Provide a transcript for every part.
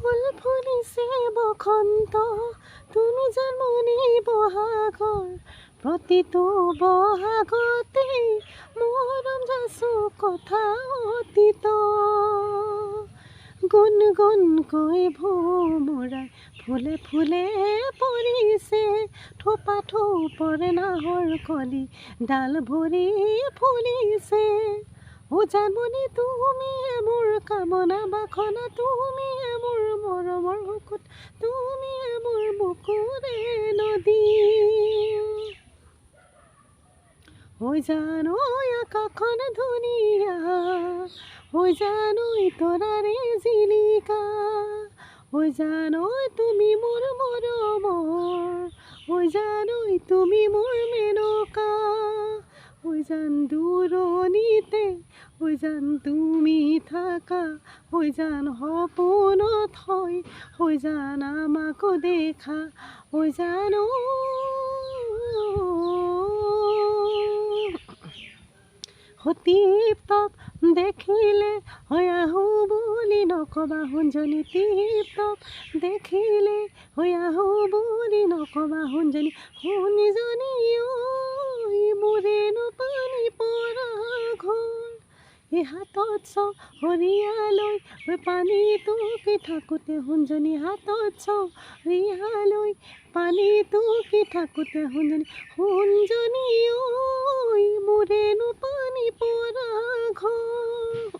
ফুল ফুলিছে বসন্ত, তুমি জন্মনি বহাগৰ, প্ৰতিটো বহাগতে মৰম যাচো কথা অতীত। গুণ গুণকৈ ভোমোৰাই ফুলে ফুলে পৰিছে, থোপা থোপৰ নাহৰ কলি ডাল ভৰি ফুলিছে। ও জানমণি তুমিয়ে মোৰ কামনা বাসনা, তুমিয়ে মোৰ মৰমৰ শুকুত, তুমিয়ে মোৰ বুকুৰে নদী। ঐ জান ঐ আকাশখন ধুনীয়া, ঐ জান ঐ তৰাৰে জিলিকা, ঐ জান ঐ তুমি মোৰ মৰমৰ, ঐ জান ঐ তুমি মোৰ মেনকা। ঐ জান দূৰণিতে, ঐ জান তুমি থাকা, ঐ জান সপোনত হয়, ঐ জান আমাকো দেখা, ঐ জান টিপ-টপ দেখিলে হৈ আহোঁ বুলি নকবা সোণজনী, টিপ-টপ দেখিলে হৈ আহোঁ বুলি নকবা সোণজনী, সোণজনী ঐ মোৰেনো পানী পৰা ঘৰ। এই হাতত চৰিয়ালৈ হৈ পানী টুকি থাকোঁতে সোণজনী, হাতত চৰিয়ালৈ পানী টুকি থাকোঁতে সোণজনী, সোণজনী ঐ মোৰেনো পানী পৰা ঘৰ।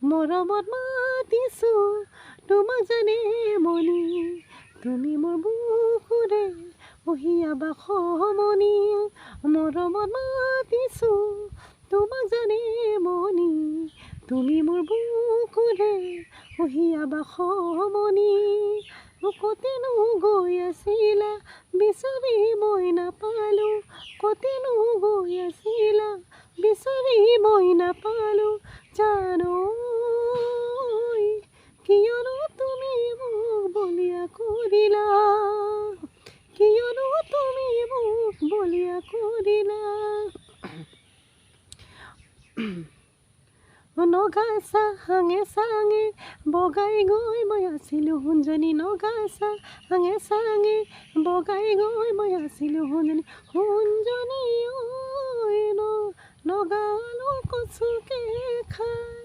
মৰমত মাতিছোঁ তোমাক জানে মনি, তুমি মোৰ বুকুৰে বহিয়া বাসমনি। মৰমত মাতিছোঁ তোমাক জানে মনি, তুমি মোৰ বুকুৰে বহিয়া বাসমনি। কতেনো গৈ আছিলা বিচাৰি মই নাপালোঁ, কতেনো গৈ আছিলা বিচাৰি মই নাপালোঁ, জান ঐ কিয়নো তুমি মোক বলিয়া কৰিলা, কিয়নো তুমি মোক বলিয়া কৰিলা। নগা চাঙে চাঙে বগাই গৈ মই আছিলোঁ সোণজনী, নগা চাঙে চাঙে বগাই গৈ মই আছিলোঁ সোণজনী, সোণজনী ঐ নগালো কচুকে খাই।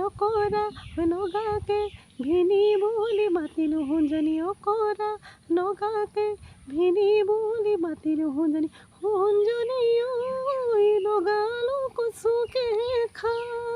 অকৰা নগাকে ভিনি বুলি মাতিলোঁ সোণজনী, অকৰা নগাকে ভিনি বুলি মাতিলোঁ সোণজনী, সোণজনী ঐ নগালো কচুকে খাই।